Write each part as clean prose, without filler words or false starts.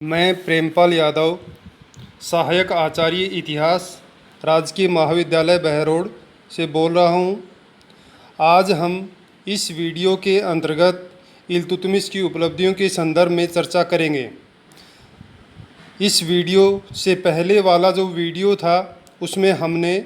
मैं प्रेमपाल यादव, सहायक आचार्य इतिहास, राजकीय महाविद्यालय बहरोड से बोल रहा हूँ। आज हम इस वीडियो के अंतर्गत इल्तुतमिश की उपलब्धियों के संदर्भ में चर्चा करेंगे। इस वीडियो से पहले वाला जो वीडियो था उसमें हमने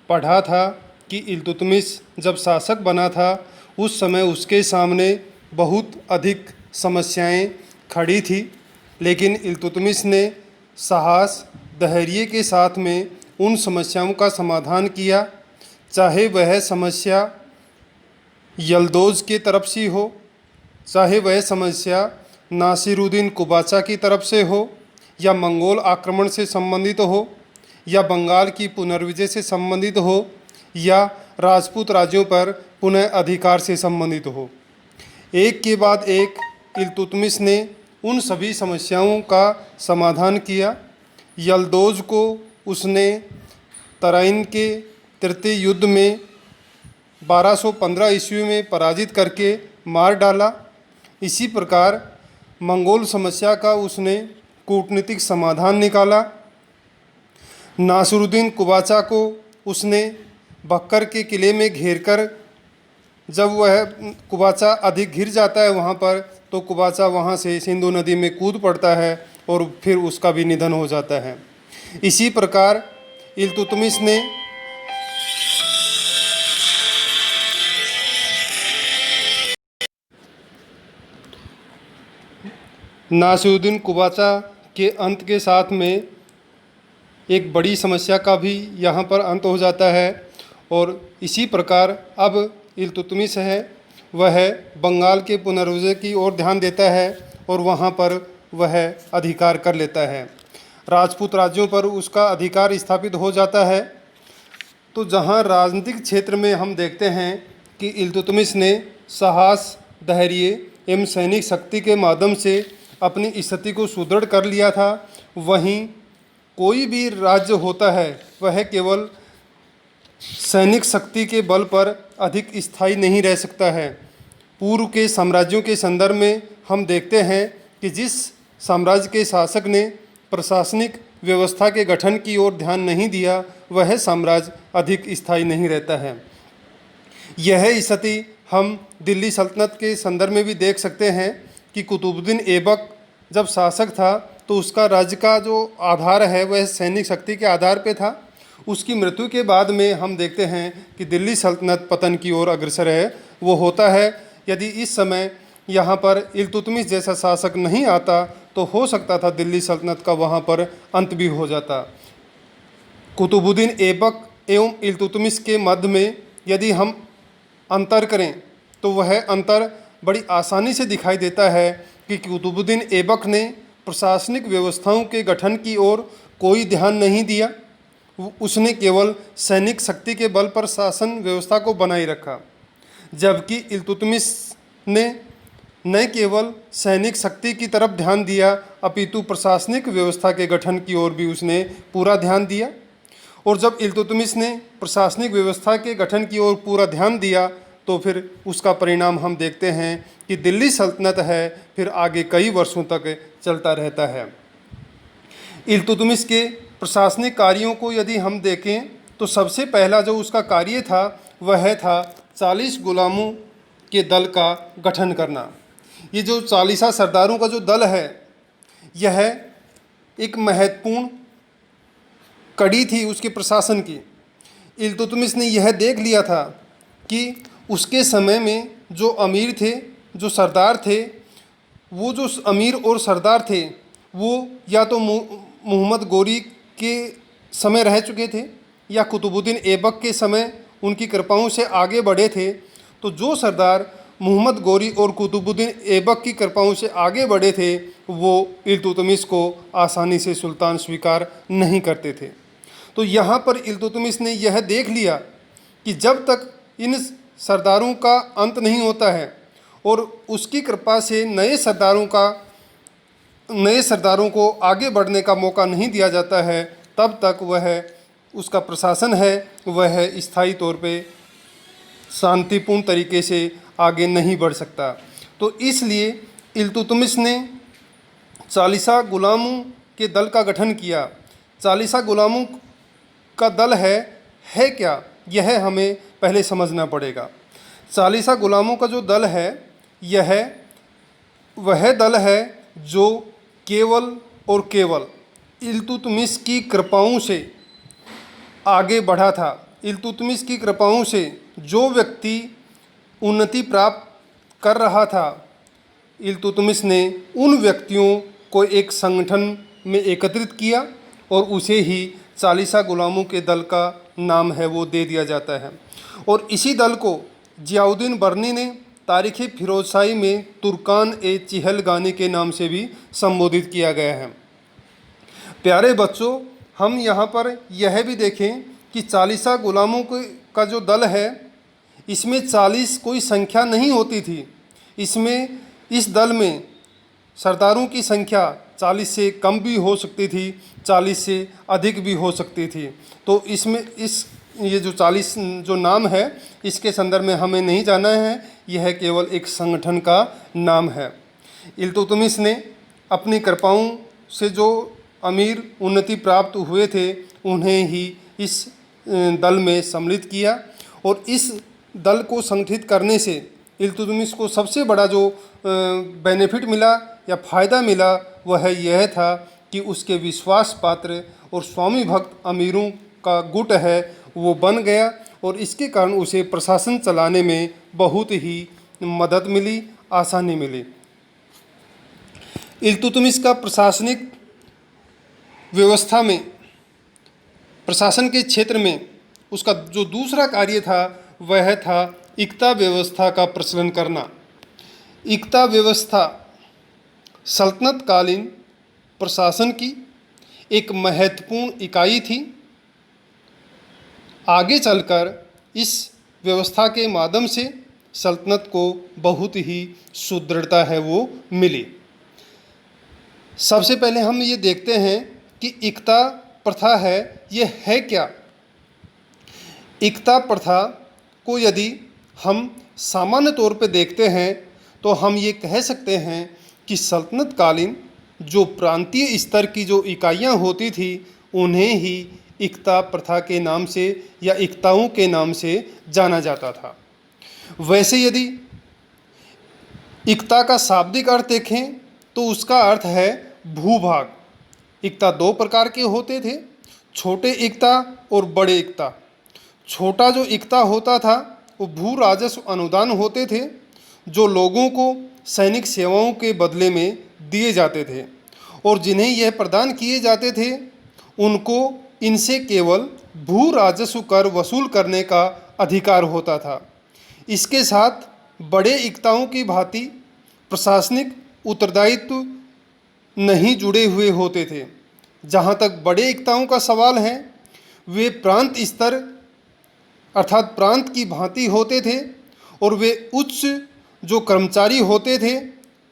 पढ़ा था कि इल्तुतमिश जब शासक बना था उस समय उसके सामने बहुत अधिक समस्याएं खड़ी थी, लेकिन इल्तुतमिश ने साहस धैर्य के साथ में उन समस्याओं का समाधान किया। चाहे वह समस्या यल्दौज के तरफ से हो, चाहे वह समस्या नासिरुद्दीन कुबाचा की तरफ से हो, या मंगोल आक्रमण से संबंधित हो, या बंगाल की पुनर्विजय से संबंधित हो, या राजपूत राज्यों पर पुनः अधिकार से संबंधित हो। एक के बाद एक इल्तुतमिश ने उन सभी समस्याओं का समाधान किया। यल्दौज को उसने तराइन के तृतीय युद्ध में 1215 ईस्वी में पराजित करके मार डाला। इसी प्रकार मंगोल समस्या का उसने कूटनीतिक समाधान निकाला। नासिरुद्दीन कुबाचा को उसने बक्कर के किले में घेरकर, जब वह कुबाचा अधिक घिर जाता है वहाँ पर, तो कुबाचा वहाँ से सिंधु नदी में कूद पड़ता है और फिर उसका भी निधन हो जाता है। इसी प्रकार इल्तुतमिश ने नासिरुद्दीन कुबाचा के अंत के साथ में एक बड़ी समस्या का भी यहाँ पर अंत हो जाता है। और इसी प्रकार अब इल्तुतमिश है वह बंगाल के पुनर्विजय की ओर ध्यान देता है और वहाँ पर वह अधिकार कर लेता है। राजपूत राज्यों पर उसका अधिकार स्थापित हो जाता है। तो जहाँ राजनीतिक क्षेत्र में हम देखते हैं कि इल्तुतमिश ने साहस धैर्य एवं सैनिक शक्ति के माध्यम से अपनी स्थिति को सुदृढ़ कर लिया था, वहीं कोई भी राज्य होता है वह केवल सैनिक शक्ति के बल पर अधिक स्थायी नहीं रह सकता है। पूर्व के साम्राज्यों के संदर्भ में हम देखते हैं कि जिस साम्राज्य के शासक ने प्रशासनिक व्यवस्था के गठन की ओर ध्यान नहीं दिया, वह साम्राज्य अधिक स्थायी नहीं रहता है। यह स्थिति हम दिल्ली सल्तनत के संदर्भ में भी देख सकते हैं कि कुतुबुद्दीन ऐबक जब शासक था तो उसका राज्य का जो आधार है वह सैनिक शक्ति के आधार पे था। उसकी मृत्यु के बाद में हम देखते हैं कि दिल्ली सल्तनत पतन की ओर अग्रसर है। वो होता है यदि इस समय यहाँ पर इल्तुतमिश जैसा शासक नहीं आता तो हो सकता था दिल्ली सल्तनत का वहाँ पर अंत भी हो जाता। कुतुबुद्दीन ऐबक एवं इल्तुतमिश के मध्य में यदि हम अंतर करें तो वह अंतर बड़ी आसानी से दिखाई देता है कि कुतुबुद्दीन ऐबक ने प्रशासनिक व्यवस्थाओं के गठन की ओर कोई ध्यान नहीं दिया। उसने केवल सैनिक शक्ति के बल पर शासन व्यवस्था को बनाए रखा, जबकि इल्तुतमिश ने न केवल सैनिक शक्ति की तरफ ध्यान दिया अपितु प्रशासनिक व्यवस्था के गठन की ओर भी उसने पूरा ध्यान दिया। और जब इल्तुतमिश ने प्रशासनिक व्यवस्था के गठन की ओर पूरा ध्यान दिया तो फिर उसका परिणाम हम देखते हैं कि दिल्ली सल्तनत है फिर आगे कई वर्षों तक चलता रहता है। इल्तुतमिश के प्रशासनिक कार्यों को यदि हम देखें तो सबसे पहला जो उसका कार्य था वह था 40 गुलामों के दल का गठन करना। ये जो 40 सरदारों का जो दल है यह एक महत्वपूर्ण कड़ी थी उसके प्रशासन की। इल्तुतमिश ने यह देख लिया था कि उसके समय में जो अमीर थे, जो सरदार थे, वो जो अमीर और सरदार थे वो या तो मोहम्मद गोरी के समय रह चुके थे या कुतुबुद्दीन ऐबक के समय उनकी कृपाओं से आगे बढ़े थे। तो जो सरदार मोहम्मद गोरी और कुतुबुद्दीन ऐबक की कृपाओं से आगे बढ़े थे वो इल्तुतमिश को आसानी से सुल्तान स्वीकार नहीं करते थे। तो यहाँ पर इल्तुतमिश ने यह देख लिया कि जब तक इन सरदारों का अंत नहीं होता है और उसकी कृपा से नए सरदारों को आगे बढ़ने का मौका नहीं दिया जाता है, तब तक वह उसका प्रशासन है वह स्थायी तौर पे शांतिपूर्ण तरीके से आगे नहीं बढ़ सकता। तो इसलिए इल्तुतमिश ने चालीसा गुलामों के दल का गठन किया। चालीसा गुलामों का दल है क्या, यह हमें पहले समझना पड़ेगा। चालीसा गुलामों का जो दल है, यह वह दल है जो केवल और केवल इल्तुतमिश की कृपाओं से आगे बढ़ा था। इल्तुतमिश की कृपाओं से जो व्यक्ति उन्नति प्राप्त कर रहा था, इल्तुतमिश ने उन व्यक्तियों को एक संगठन में एकत्रित किया और उसे ही चालीसा गुलामों के दल का नाम है वो दे दिया जाता है। और इसी दल को जियाउद्दीन बर्नी ने तारीख़ फिरोज़शाही में तुर्कान ए चिहलगानी के नाम से भी संबोधित किया गया है। प्यारे बच्चों, हम यहाँ पर यह भी देखें कि चालीसा गुलामों का जो दल है, इसमें 40 कोई संख्या नहीं होती थी। इस दल में सरदारों की संख्या 40 से कम भी हो सकती थी, 40 से अधिक भी हो सकती थी। तो इसमें ये जो 40 जो नाम है, इसके संदर्भ में हमें नहीं जाना है, यह केवल एक संगठन का नाम है। इल्तुतमिश ने अपनी कृपाओं से जो अमीर उन्नति प्राप्त हुए थे, उन्हें ही इस दल में सम्मिलित किया। और इस दल को संगठित करने से इल्तुतमिश को सबसे बड़ा जो बेनिफिट मिला या फ़ायदा मिला, वह यह था कि उसके विश्वास पात्र और स्वामी भक्त अमीरों का गुट है वो बन गया, और इसके कारण उसे प्रशासन चलाने में बहुत ही मदद मिली, आसानी मिली। इल्तुतमिश का प्रशासनिक व्यवस्था में, प्रशासन के क्षेत्र में उसका जो दूसरा कार्य था, वह था इक्ता व्यवस्था का प्रचलन करना। इक्ता व्यवस्था सल्तनत कालीन प्रशासन की एक महत्वपूर्ण इकाई थी। आगे चलकर इस व्यवस्था के माध्यम से सल्तनत को बहुत ही सुदृढ़ता है वो मिली। सबसे पहले हम ये देखते हैं कि इक्ता प्रथा है, ये है क्या। इक्ता प्रथा को यदि हम सामान्य तौर पे देखते हैं तो हम ये कह सकते हैं कि सल्तनत कालीन जो प्रांतीय स्तर की जो इकाइयाँ होती थी, उन्हें ही इक्ता प्रथा के नाम से या इक्ताओं के नाम से जाना जाता था। वैसे यदि इक्ता का शाब्दिक अर्थ देखें तो उसका अर्थ है भूभाग। इक्ता दो प्रकार के होते थे, छोटे इक्ता और बड़े इक्ता। छोटा जो इक्ता होता था वो भू राजस्व अनुदान होते थे, जो लोगों को सैनिक सेवाओं के बदले में दिए जाते थे, और जिन्हें यह प्रदान किए जाते थे उनको इनसे केवल भू राजस्व कर वसूल करने का अधिकार होता था। इसके साथ बड़े इक्ताओं की भांति प्रशासनिक उत्तरदायित्व नहीं जुड़े हुए होते थे। जहाँ तक बड़े इक्ताओं का सवाल है, वे प्रांत स्तर अर्थात प्रांत की भांति होते थे, और वे उच्च जो कर्मचारी होते थे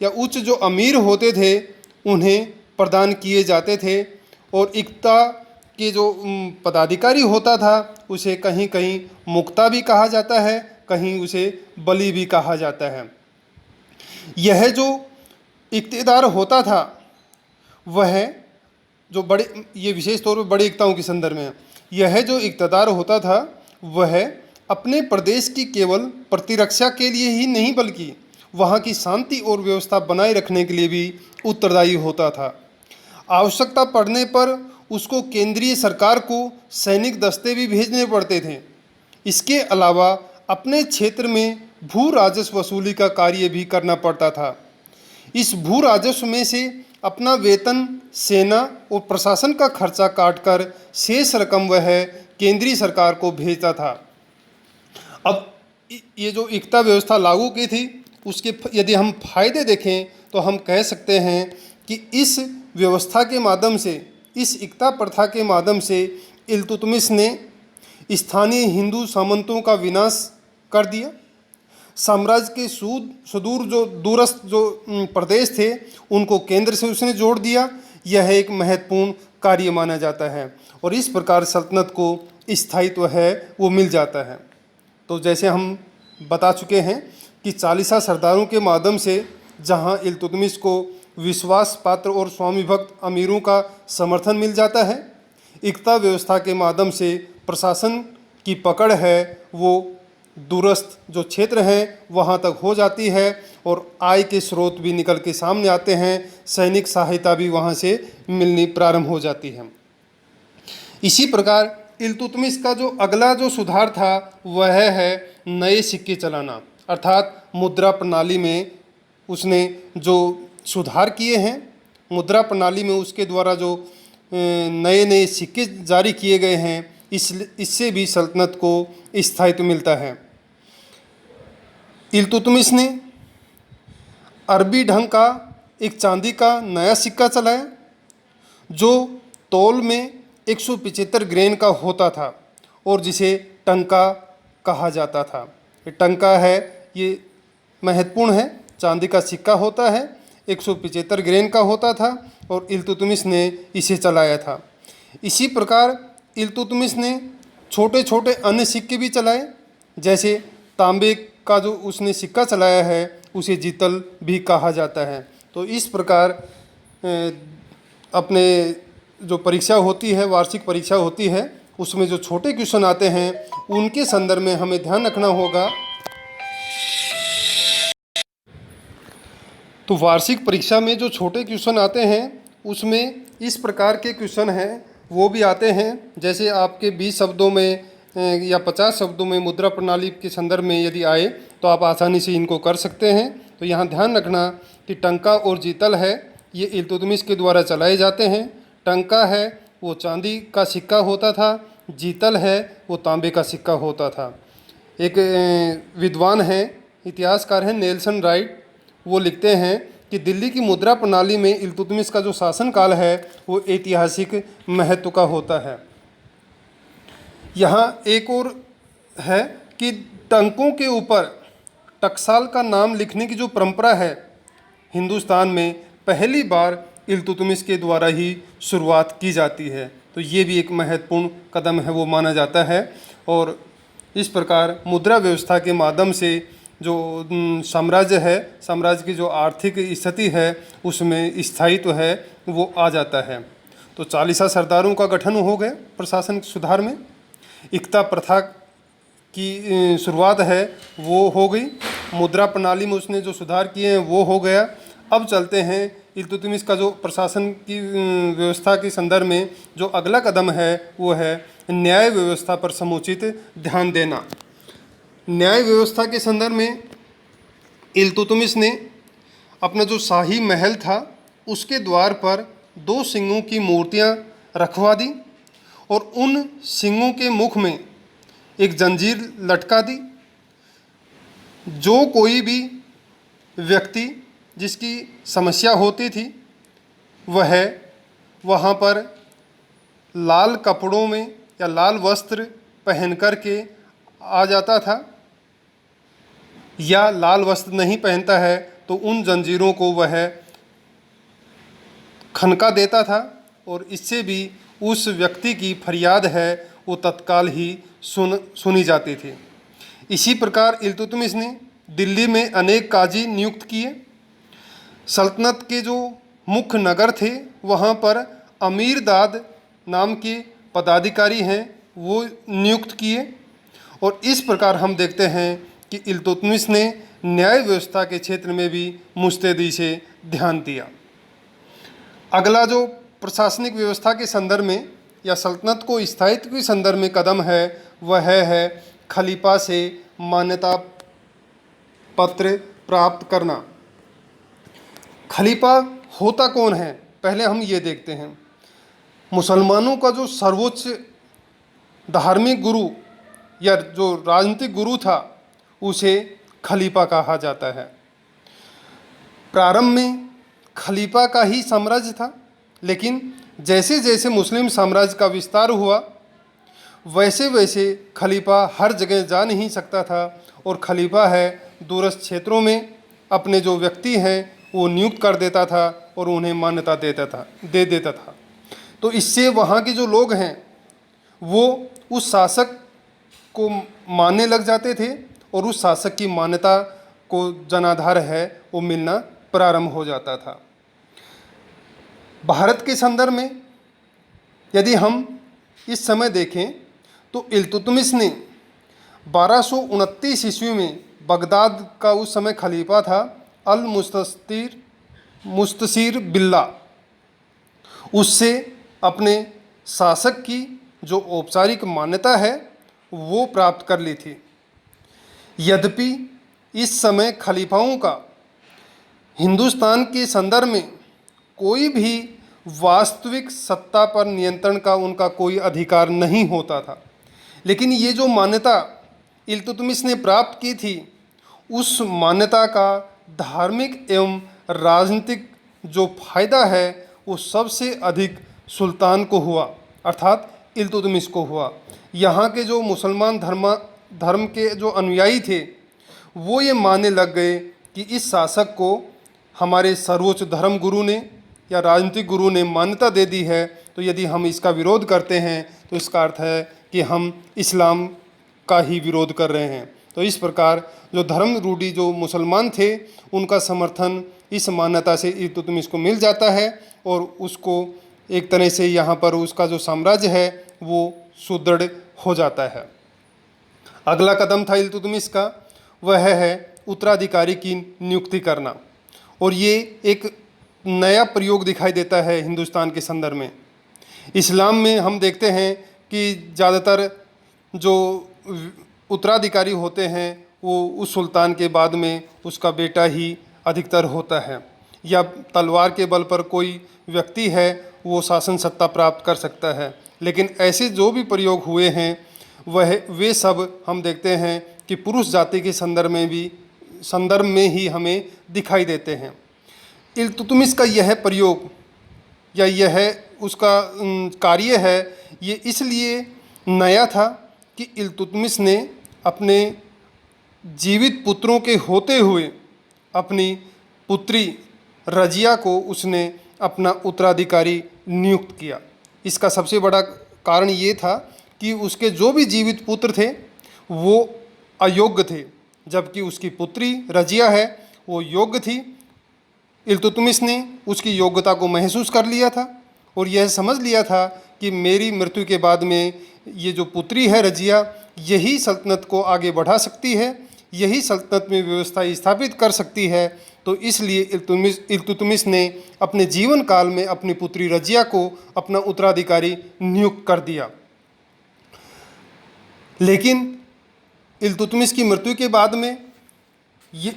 या उच्च जो अमीर होते थे, उन्हें प्रदान किए जाते थे। और इक्ता के जो पदाधिकारी होता था, उसे कहीं कहीं मुक्ता भी कहा जाता है, कहीं उसे बली भी कहा जाता है। यह जो इक्तेदार होता था, वह जो बड़े, ये विशेष तौर पर बड़े इक्ताओं के संदर्भ में, यह जो इक्तेदार होता था वह अपने प्रदेश की केवल प्रतिरक्षा के लिए ही नहीं, बल्कि वहाँ की शांति और व्यवस्था बनाए रखने के लिए भी उत्तरदायी होता था। आवश्यकता पड़ने पर उसको केंद्रीय सरकार को सैनिक दस्ते भी भेजने पड़ते थे। इसके अलावा अपने क्षेत्र में भू राजस्व वसूली का कार्य भी करना पड़ता था। इस भू राजस्व में से अपना वेतन, सेना और प्रशासन का खर्चा काटकर शेष रकम वह केंद्रीय सरकार को भेजता था। अब ये जो इक्ता व्यवस्था लागू की थी, उसके यदि हम फायदे देखें तो हम कह सकते हैं कि इस व्यवस्था के माध्यम से, इस इक्ता प्रथा के माध्यम से इल्तुतमिश ने स्थानीय हिंदू सामंतों का विनाश कर दिया। साम्राज्य के सुदूर जो दूरस्थ जो प्रदेश थे, उनको केंद्र से उसने जोड़ दिया। यह एक महत्वपूर्ण कार्य माना जाता है, और इस प्रकार सल्तनत को स्थायित्व है वो मिल जाता है। तो जैसे हम बता चुके हैं कि चालीसा सरदारों के माध्यम से जहां इल्तुतमिश को विश्वास पात्र और स्वामी भक्त अमीरों का समर्थन मिल जाता है। एकता व्यवस्था के माध्यम से प्रशासन की पकड़ है वो दूरस्थ जो क्षेत्र हैं वहाँ तक हो जाती है और आय के स्रोत भी निकल के सामने आते हैं। सैनिक सहायता भी वहाँ से मिलनी प्रारंभ हो जाती है। इसी प्रकार इल्तुतमिश का जो अगला जो सुधार था वह है नए सिक्के चलाना, अर्थात मुद्रा प्रणाली में उसने जो सुधार किए हैं। मुद्रा प्रणाली में उसके द्वारा जो नए नए सिक्के जारी किए गए हैं, इससे भी सल्तनत को स्थायित्व मिलता है। इल्तुतमिश ने अरबी ढंग का एक चांदी का नया सिक्का चलाया जो तौल में 175 ग्रेन का होता था और जिसे टंका कहा जाता था। ये टंका है, ये महत्वपूर्ण है। चांदी का सिक्का होता है, 175 ग्रेन का होता था और इल्तुतमिश ने इसे चलाया था। इसी प्रकार इल्तुतमिश ने छोटे छोटे अन्य सिक्के भी चलाए, जैसे तांबे का जो उसने सिक्का चलाया है उसे जीतल भी कहा जाता है। तो इस प्रकार अपने जो परीक्षा होती है, वार्षिक परीक्षा होती है, उसमें जो छोटे क्वेश्चन आते हैं उनके संदर्भ में हमें ध्यान रखना होगा। तो वार्षिक परीक्षा में जो छोटे क्वेश्चन आते हैं उसमें इस प्रकार के क्वेश्चन हैं वो भी आते हैं, जैसे आपके 20 शब्दों में या 50 शब्दों में मुद्रा प्रणाली के संदर्भ में यदि आए तो आप आसानी से इनको कर सकते हैं। तो यहाँ ध्यान रखना कि टंका और जीतल है ये इल्तुतमिश के द्वारा चलाए जाते हैं। टंका है वो चांदी का सिक्का होता था, जीतल है वो तांबे का सिक्का होता था। एक विद्वान हैं, इतिहासकार हैं नेल्सन राइट, वो लिखते हैं कि दिल्ली की मुद्रा प्रणाली में इल्तुतमिश का जो शासनकाल है वो ऐतिहासिक महत्व का होता है। यहाँ एक और है कि टंकों के ऊपर टकसाल का नाम लिखने की जो परंपरा है हिंदुस्तान में पहली बार इल्तुतमिश के द्वारा ही शुरुआत की जाती है। तो ये भी एक महत्वपूर्ण कदम है वो माना जाता है। और इस प्रकार मुद्रा व्यवस्था के माध्यम से जो साम्राज्य है, साम्राज्य की जो आर्थिक स्थिति है उसमें स्थायित्व है वो आ जाता है। तो 40 सरदारों का गठन हो गया प्रशासन सुधार में। एकता प्रथा की शुरुआत है वो हो गई। मुद्रा प्रणाली में उसने जो सुधार किए हैं वो हो गया। अब चलते हैं इल्तुतमिश का जो प्रशासन की व्यवस्था के संदर्भ में जो अगला कदम है वो है न्याय व्यवस्था पर समुचित ध्यान देना। न्याय व्यवस्था के संदर्भ में इल्तुतमिश ने अपना जो शाही महल था उसके द्वार पर 2 सिंहों की मूर्तियां रखवा दी और उन सिंहों के मुख में एक जंजीर लटका दी। जो कोई भी व्यक्ति जिसकी समस्या होती थी वह वहाँ पर लाल कपड़ों में या लाल वस्त्र पहन कर के आ जाता था, या लाल वस्त्र नहीं पहनता है तो उन जंजीरों को वह खनका देता था और इससे भी उस व्यक्ति की फरियाद है वो तत्काल ही सुनी जाती थी। इसी प्रकार इल्तुतमिश ने दिल्ली में अनेक काजी नियुक्त किए। सल्तनत के जो मुख्य नगर थे वहाँ पर अमीरदाद नाम के पदाधिकारी हैं वो नियुक्त किए। और इस प्रकार हम देखते हैं कि इल्तुतमिश ने न्याय व्यवस्था के क्षेत्र में भी मुस्तैदी से ध्यान दिया। अगला जो प्रशासनिक व्यवस्था के संदर्भ में या सल्तनत को स्थायित्व के संदर्भ में कदम है वह है खलीफा से मान्यता पत्र प्राप्त करना। खलीफा होता कौन है पहले हम ये देखते हैं। मुसलमानों का जो सर्वोच्च धार्मिक गुरु या जो राजनीतिक गुरु था उसे खलीफा कहा जाता है। प्रारंभ में खलीफा का ही साम्राज्य था, लेकिन जैसे जैसे मुस्लिम साम्राज्य का विस्तार हुआ वैसे वैसे खलीफा हर जगह जा नहीं सकता था और खलीफा है दूरस्थ क्षेत्रों में अपने जो व्यक्ति हैं वो नियुक्त कर देता था और उन्हें मान्यता दे देता था। तो इससे वहाँ के जो लोग हैं वो उस शासक को मानने लग जाते थे और उस शासक की मान्यता को जनाधार है वो मिलना प्रारंभ हो जाता था। भारत के संदर्भ में यदि हम इस समय देखें तो इल्तुतमिश ने 1229 ईस्वी में बगदाद का उस समय खलीफा था अल मुस्तसीर बिल्ला, उससे अपने शासक की जो औपचारिक मान्यता है वो प्राप्त कर ली थी। यद्यपि इस समय खलीफाओं का हिंदुस्तान के संदर्भ में कोई भी वास्तविक सत्ता पर नियंत्रण का उनका कोई अधिकार नहीं होता था, लेकिन ये जो मान्यता इल्तुतमिश ने प्राप्त की थी, उस मान्यता का धार्मिक एवं राजनीतिक जो फायदा है वो सबसे अधिक सुल्तान को हुआ, अर्थात इल्तुतमिश को हुआ। यहाँ के जो मुसलमान धर्म के जो अनुयायी थे वो ये मानने लग गए कि इस शासक को हमारे सर्वोच्च धर्म गुरु ने या राजनीतिक गुरु ने मान्यता दे दी है, तो यदि हम इसका विरोध करते हैं तो इसका अर्थ है कि हम इस्लाम का ही विरोध कर रहे हैं। तो इस प्रकार जो धर्म रूढ़ी जो मुसलमान थे उनका समर्थन इस मान्यता से इल्तुतमिश को मिल जाता है और उसको एक तरह से यहाँ पर उसका जो साम्राज्य है वो सुदृढ़ हो जाता है। अगला कदम था इल्तुतमिश का, वह है उत्तराधिकारी की नियुक्ति करना, और ये एक नया प्रयोग दिखाई देता है हिंदुस्तान के संदर्भ में। इस्लाम में हम देखते हैं कि ज़्यादातर जो उत्तराधिकारी होते हैं वो उस सुल्तान के बाद में उसका बेटा ही अधिकतर होता है, या तलवार के बल पर कोई व्यक्ति है वो शासन सत्ता प्राप्त कर सकता है। लेकिन ऐसे जो भी प्रयोग हुए हैं वे सब हम देखते हैं कि पुरुष जाति के संदर्भ में ही हमें दिखाई देते हैं। इल्तुतमिश का यह प्रयोग या यह उसका कार्य है, ये इसलिए नया था कि इल्तुतमिश ने अपने जीवित पुत्रों के होते हुए अपनी पुत्री रजिया को उसने अपना उत्तराधिकारी नियुक्त किया। इसका सबसे बड़ा कारण ये था कि उसके जो भी जीवित पुत्र थे वो अयोग्य थे, जबकि उसकी पुत्री रजिया है वो योग्य थी। इल्तुतमिश ने उसकी योग्यता को महसूस कर लिया था और यह समझ लिया था कि मेरी मृत्यु के बाद में ये जो पुत्री है रजिया, यही सल्तनत को आगे बढ़ा सकती है, यही सल्तनत में व्यवस्था स्थापित कर सकती है। तो इसलिए इल्तुतमिश ने अपने जीवन काल में अपनी पुत्री रजिया को अपना उत्तराधिकारी नियुक्त कर दिया। लेकिन इल्तुतमिश की मृत्यु के बाद में ये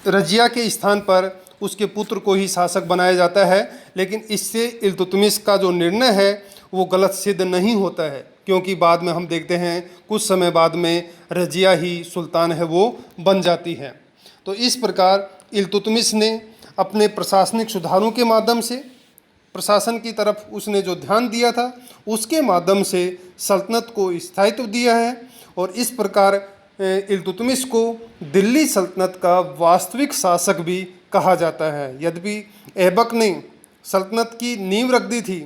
रजिया के स्थान पर उसके पुत्र को ही शासक बनाया जाता है, लेकिन इससे इल्तुतमिश का जो निर्णय है वो गलत सिद्ध नहीं होता है, क्योंकि बाद में हम देखते हैं कुछ समय बाद में रजिया ही सुल्तान है वो बन जाती है। तो इस प्रकार इल्तुतमिश ने अपने प्रशासनिक सुधारों के माध्यम से प्रशासन की तरफ उसने जो ध्यान दिया था उसके माध्यम से सल्तनत को स्थायित्व दिया है, और इस प्रकार इल्तुतमिश को दिल्ली सल्तनत का वास्तविक शासक भी कहा जाता है। यद्यपि ऐबक ने सल्तनत की नींव रख दी थी,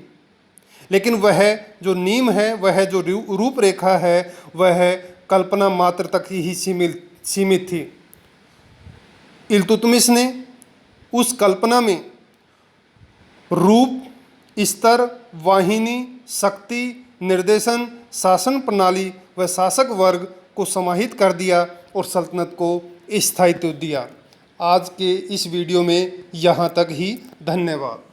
लेकिन वह जो नींव है, वह जो रूपरेखा है, वह कल्पना मात्र तक ही सीमित थी। इल्तुतमिश ने उस कल्पना में रूप, स्तर, वाहिनी, शक्ति, निर्देशन, शासन प्रणाली व शासक वर्ग को समाहित कर दिया और सल्तनत को स्थायित्व दिया। आज के इस वीडियो में यहाँ तक ही। धन्यवाद।